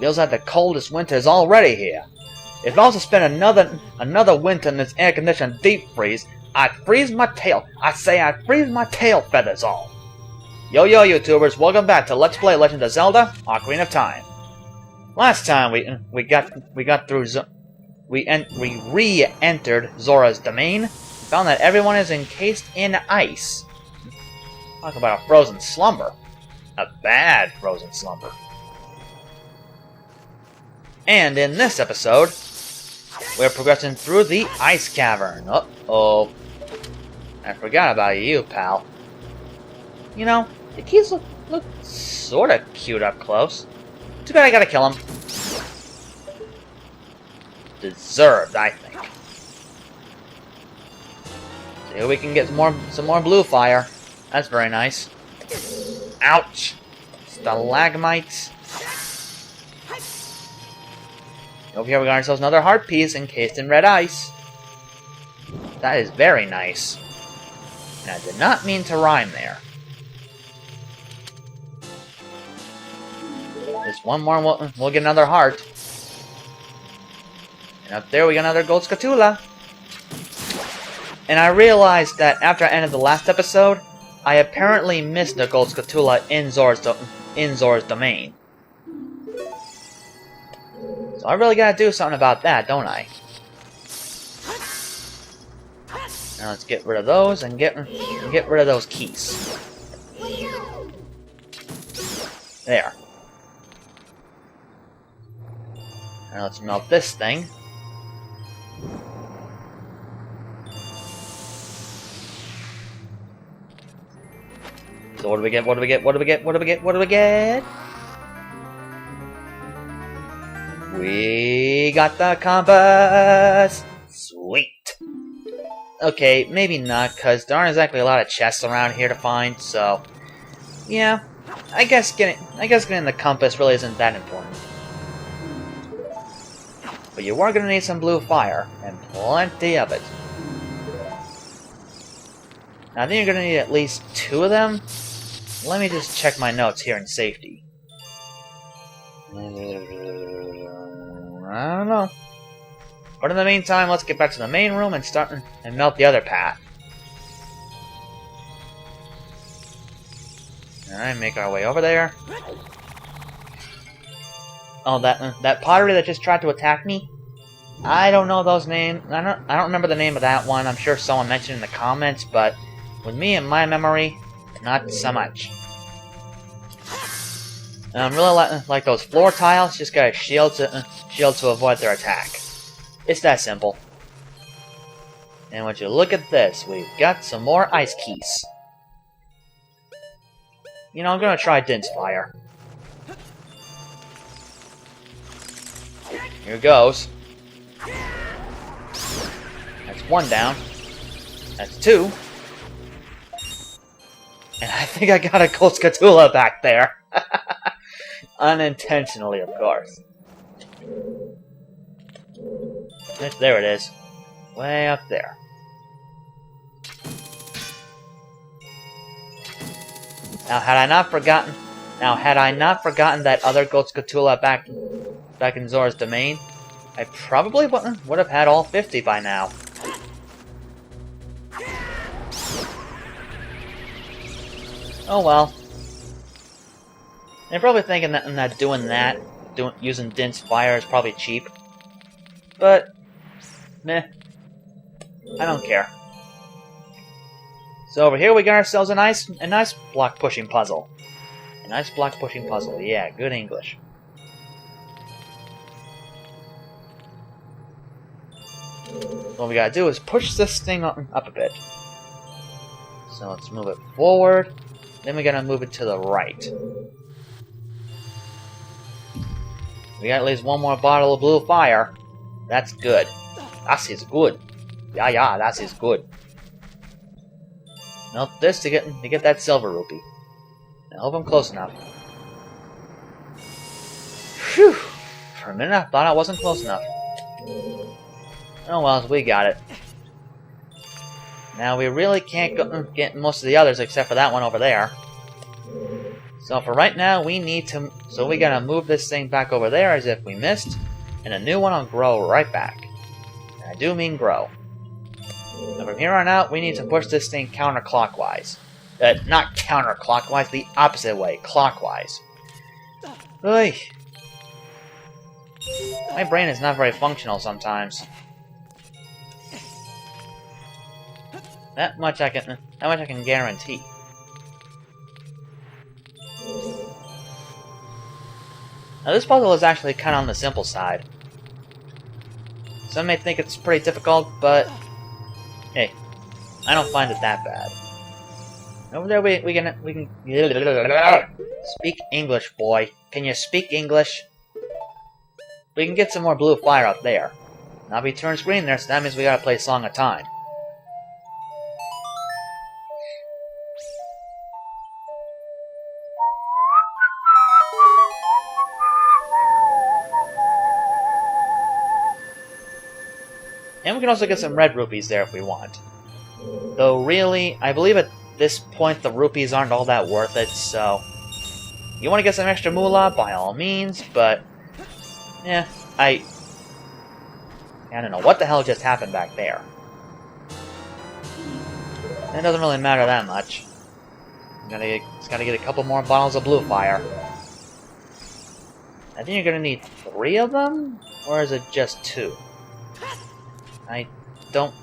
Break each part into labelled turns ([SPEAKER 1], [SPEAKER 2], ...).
[SPEAKER 1] Feels like the coldest winter is already here. If I was to spend another winter in this air-conditioned deep freeze, I'd freeze my tail. I'd freeze my tail feathers off. Yo, YouTubers, welcome back to Let's Play Legend of Zelda: Ocarina of Time. Last time we got through we re-entered Zora's domain, found that everyone is encased in ice. Talk about a frozen slumber, a bad frozen slumber. And in this episode, we're progressing through the ice cavern. Uh-oh. I forgot about you, pal. You know, the keys look sorta cute up close. Too bad I gotta kill him. Deserved, I think. So here we can get some more blue fire. That's very nice. Ouch! Stalagmites. Over here we got ourselves another heart piece encased in red ice. That is very nice. And I did not mean to rhyme there. Just one more and we'll get another heart. And up there we got another gold Skulltula. And I realized that after I ended the last episode, I apparently missed the gold Skulltula in Zora's domain. So I really gotta do something about that, don't I? Now let's get rid of those and get rid of those keys. There. Now let's melt this thing. So what do we get? What do we get? What do we get? What do we get? What do we get? We got the compass! Sweet! Okay, maybe not, because there aren't exactly a lot of chests around here to find, so... yeah, I guess getting the compass really isn't that important. But you are going to need some blue fire, and plenty of it. Now, I think you're going to need at least 2 of them. Let me just check my notes here in safety. I don't know. But in the meantime, let's get back to the main room and start and melt the other path. Alright, make our way over there. Oh, that pottery that just tried to attack me? I don't know those names. I don't remember the name of that one. I'm sure someone mentioned it in the comments, but with me and my memory, not so much. And I'm really like those floor tiles, just got a shield to avoid their attack. It's that simple. And when you look at this, we've got some more ice keys. You know, I'm gonna try Din's Fire. Here goes. That's 1 down. That's 2. And I think I got a gold Skulltula back there. Unintentionally, of course. There it is. Way up there. Now, had I not forgotten that other gold Skulltula back in Zora's domain, I probably would have had all 50 by now. Oh well. They're probably thinking that using Din's Fire is probably cheap. But, meh. I don't care. So over here we got ourselves a nice block pushing puzzle. A nice block pushing puzzle. Yeah, good English. What we gotta do is push this thing up a bit. So let's move it forward. Then we gotta move it to the right. We got at least 1 more bottle of blue fire. That's good. That is good. Yeah, that is good. Melt this to get that silver rupee. I hope I'm close enough. Phew! For a minute I thought I wasn't close enough. Oh well, we got it. Now we really can't get most of the others except for that one over there. So for right now, we need to... So we gotta move this thing back over there as if we missed. And a new one will grow right back. And I do mean grow. And from here on out, we need to push this thing counterclockwise. Not counterclockwise, the opposite way. Clockwise. Oy. My brain is not very functional sometimes. That much I can guarantee. Now this puzzle is actually kind of on the simple side. Some may think it's pretty difficult, but hey, I don't find it that bad. Over there we can speak English, boy. Can you speak English? We can get some more blue fire up there. Now we turn green there, so that means we gotta play Song of Time. And we can also get some red rupees there if we want. Though really, I believe at this point the rupees aren't all that worth it, so... You want to get some extra moolah, by all means, but... Yeah, I don't know what the hell just happened back there. It doesn't really matter that much. Just gotta get a couple more bottles of blue fire. I think you're gonna need 3 of them? Or is it just 2? I don't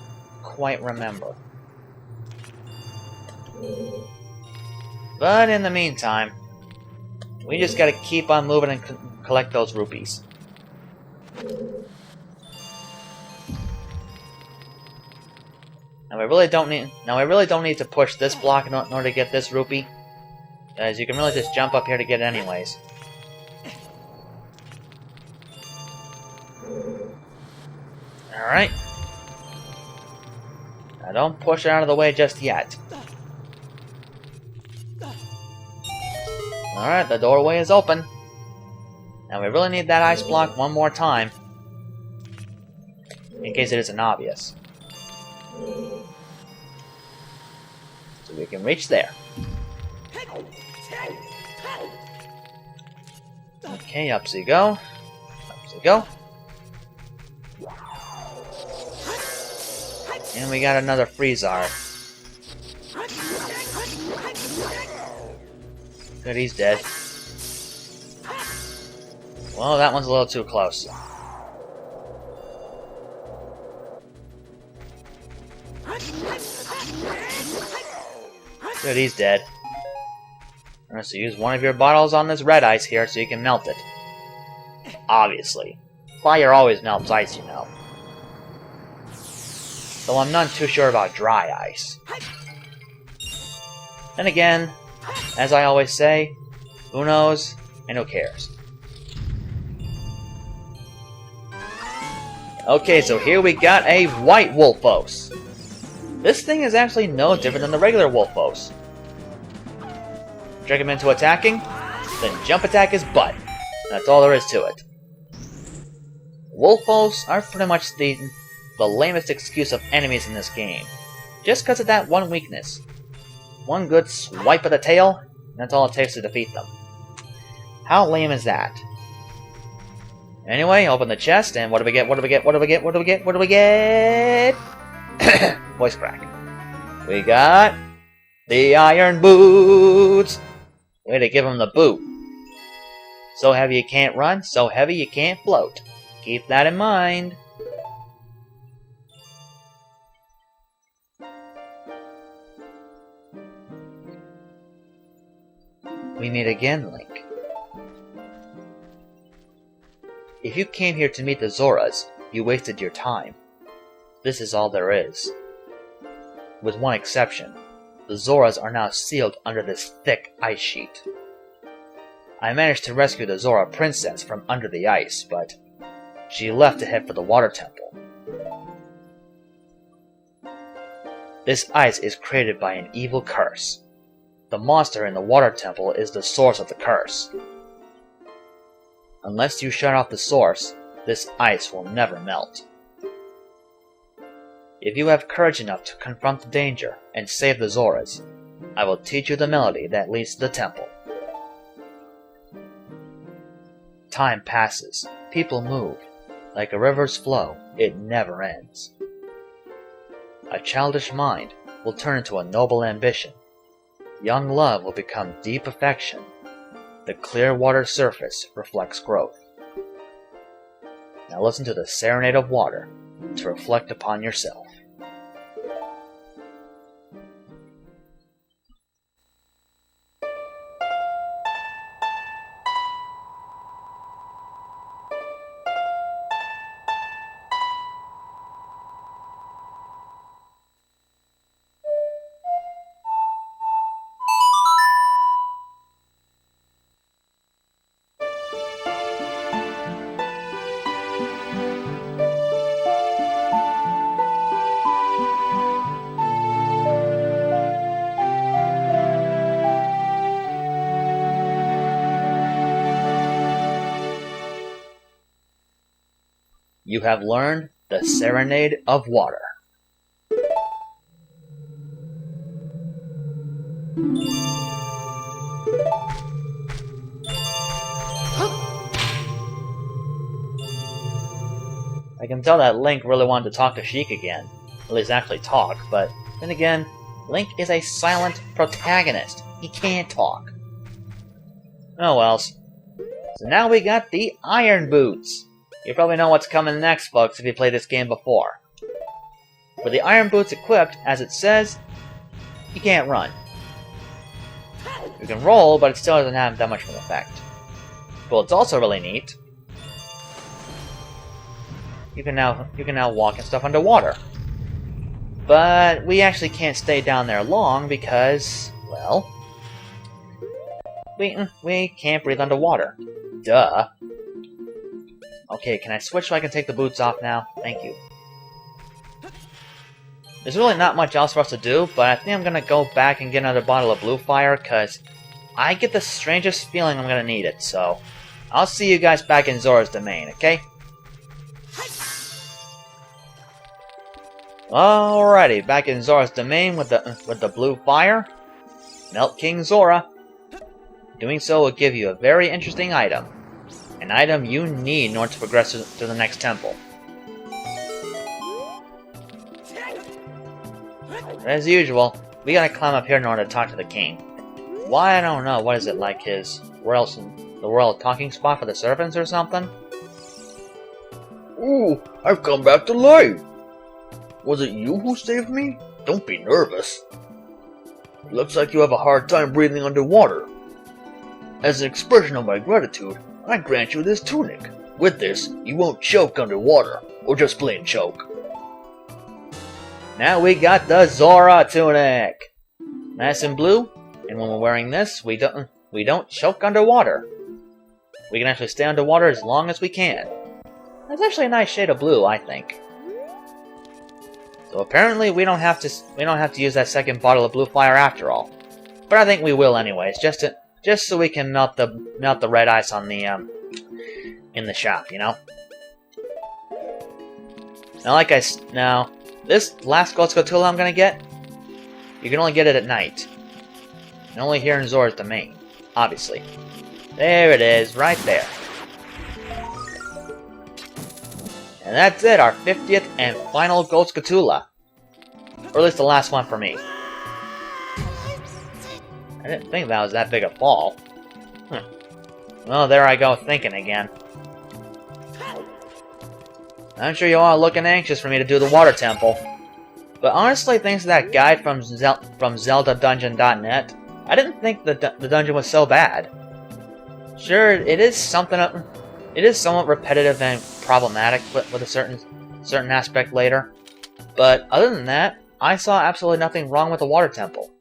[SPEAKER 1] quite remember. But in the meantime, we just gotta keep on moving and collect those rupees. Now we really don't need to push this block in order to get this rupee, as you can really just jump up here to get it anyways. Alright. Now don't push it out of the way just yet. Alright, the doorway is open. Now we really need that ice block one more time, in case it isn't obvious. So we can reach there. Okay, up you go. Up you go. And we got another Freezar. Good, he's dead. Well, that one's a little too close. Good, he's dead. I'm going to use one of your bottles on this red ice here so you can melt it. Obviously. Fire always melts ice, you know. Though I'm not too sure about dry ice. Then again, as I always say, who knows and who cares? Okay, so here we got a white Wolfos. This thing is actually no different than the regular Wolfos. Trick him into attacking, then jump attack his butt. That's all there is to it. Wolfos are pretty much the lamest excuse of enemies in this game. Just because of that one weakness. One good swipe of the tail, and that's all it takes to defeat them. How lame is that? Anyway, open the chest, and what do we get? What do we get? What do we get? What do we get? What do we get? Voice crack. We got the iron boots. Way to give him the boot. So heavy you can't run, so heavy you can't float. Keep that in mind. We meet again, Link. If you came here to meet the Zoras, you wasted your time. This is all there is. With one exception, the Zoras are now sealed under this thick ice sheet. I managed to rescue the Zora princess from under the ice, but she left to head for the water temple. This ice is created by an evil curse. The monster in the water temple is the source of the curse. Unless you shut off the source, this ice will never melt. If you have courage enough to confront the danger and save the Zoras, I will teach you the melody that leads to the temple. Time passes. People move. Like a river's flow, it never ends. A childish mind will turn into a noble ambition. Young love will become deep affection. The clear water surface reflects growth. Now listen to the serenade of water to reflect upon yourself. You have learned the Serenade of Water. I can tell that Link really wanted to talk to Sheik again. At least actually talk, but then again, Link is a silent protagonist. He can't talk. Oh well. So now we got the Iron Boots. You probably know what's coming next, folks, if you played this game before. With the Iron Boots equipped, as it says, you can't run. You can roll, but it still doesn't have that much of an effect. Well, it's also really neat. You can now walk and stuff underwater. But we actually can't stay down there long because, well, we can't breathe underwater. Duh. Okay, can I switch so I can take the boots off now? Thank you. There's really not much else for us to do, but I think I'm gonna go back and get another bottle of Blue Fire, because I get the strangest feeling I'm gonna need it, so I'll see you guys back in Zora's domain, okay? Alrighty, back in Zora's domain with the Blue Fire. Melt King Zora. Doing so will give you a very interesting item. An item you need in order to progress to the next temple. As usual, we gotta climb up here in order to talk to the king. Why, I don't know. What is it, like his the royal talking spot for the servants or something?
[SPEAKER 2] Ooh, I've come back to life! Was it you who saved me? Don't be nervous. Looks like you have a hard time breathing underwater. As an expression of my gratitude, I grant you this tunic. With this, you won't choke underwater, or just plain choke.
[SPEAKER 1] Now we got the Zora tunic! Nice and blue, and when we're wearing this, we don't choke underwater. We can actually stay underwater as long as we can. That's actually a nice shade of blue, I think. So apparently we don't have to use that second bottle of Blue Fire after all. But I think we will anyways, just so we can melt the red ice on the in the shop, you know. Now this last Skulltula I'm gonna get, you can only get it at night, and only here in Zora's domain, obviously. There it is, right there. And that's it, our 50th and final Skulltula. Or at least the last one for me. I didn't think that was that big a fall. Well, there I go thinking again. I'm sure you all are looking anxious for me to do the water temple. But honestly, thanks to that guide from ZeldaDungeon.net, I didn't think the dungeon was so bad. Sure, it is somewhat repetitive and problematic with a certain aspect later. But other than that, I saw absolutely nothing wrong with the water temple.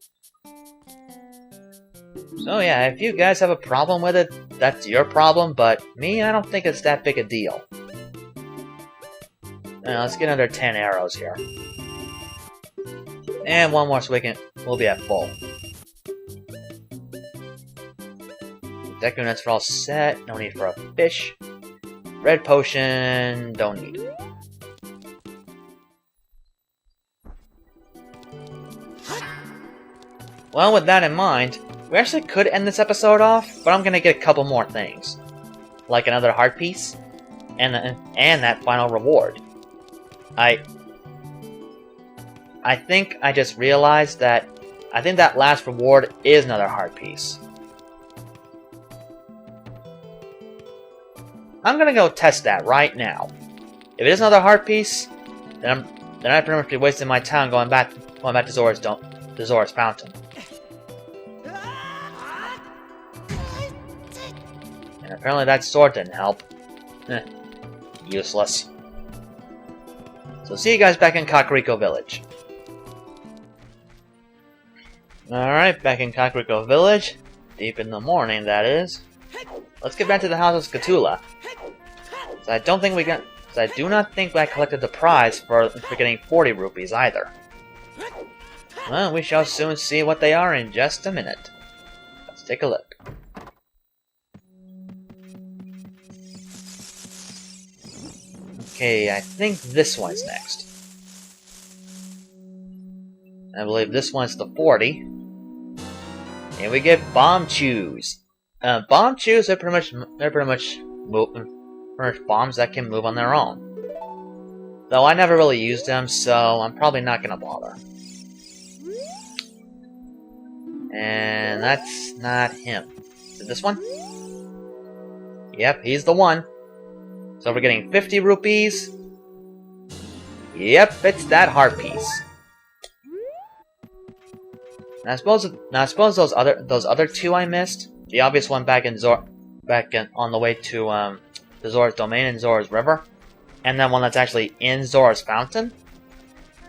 [SPEAKER 1] So yeah, if you guys have a problem with it, that's your problem, but me, I don't think it's that big a deal. Now, let's get another 10 arrows here. And one more so we'll be at full. Deku nuts are all set, no need for a fish. Red potion, don't need. Well, with that in mind, we actually could end this episode off, but I'm gonna get a couple more things. like another heart piece, and that final reward. I think I just realized that I think that last reward is another heart piece. I'm gonna go test that right now. If it is another heart piece, then I pretty much be wasting my time going back to Zora's fountain. And apparently that sword didn't help. Useless. So see you guys back in Kakariko Village. Alright, back in Kakariko Village. Deep in the morning, that is. Let's get back to the house of Skulltula. So I do not think I collected the prize for getting 40 rupees either. Well, we shall soon see what they are in just a minute. Let's take a look. Okay, I think this one's next. I believe this one's the 40. And we get bomb chews. Bomb chews are pretty much bombs that can move on their own. Though I never really used them, so I'm probably not gonna bother. And that's not him. Is it this one? Yep, he's the one. So we're getting 50 rupees. Yep, it's that heart piece. Now I suppose those other two I missed. The obvious one on the way to the Zora's domain and Zora's river, and then one that's actually in Zora's fountain.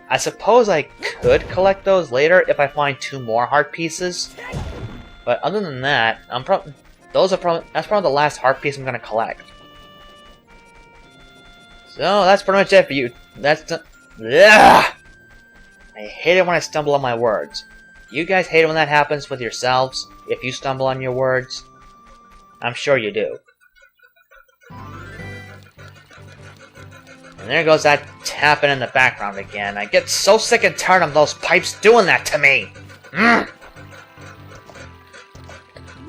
[SPEAKER 1] I suppose I could collect those later if I find 2 more heart pieces. But other than that, that's probably the last heart piece I'm gonna collect. So that's pretty much it for you. I hate it when I stumble on my words. You guys hate it when that happens with yourselves, if you stumble on your words? I'm sure you do. And there goes that tapping in the background again. I get so sick and tired of those pipes doing that to me!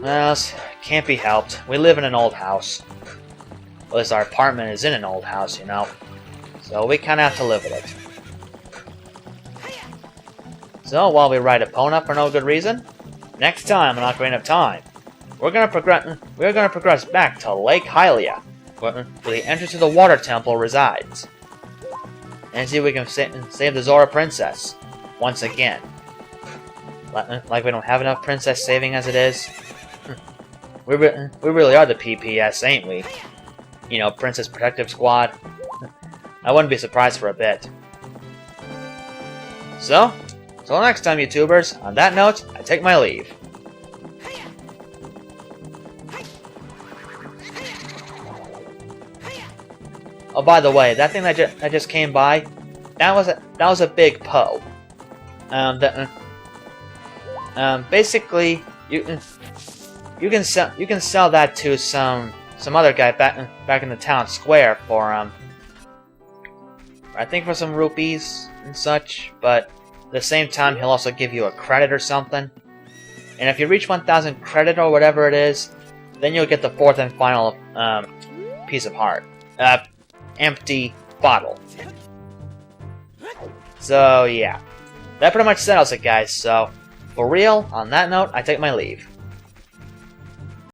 [SPEAKER 1] Well, can't be helped. We live in an old house. At least our apartment is in an old house, you know. So we kinda have to live with it. So, while we ride Epona for no good reason, next time on Ocarina of Time, we're gonna progress back to Lake Hylia, where the entrance to the Water Temple resides, and see if we can save the Zora Princess once again. Like we don't have enough princess saving as it is. We really are the PPS, ain't we? You know, Princess Protective Squad. I wouldn't be surprised for a bit. So, till next time, YouTubers. On that note, I take my leave. Oh, by the way, that thing that just came by, that was a big Poe. Basically, you can sell that to some other guy back in the town square for I think for some rupees and such, but at the same time he'll also give you a credit or something. And if you reach 1,000 credit or whatever it is, then you'll get the 4th and final piece of heart. Empty bottle. So yeah, that pretty much settles it, guys. So for real, on that note, I take my leave.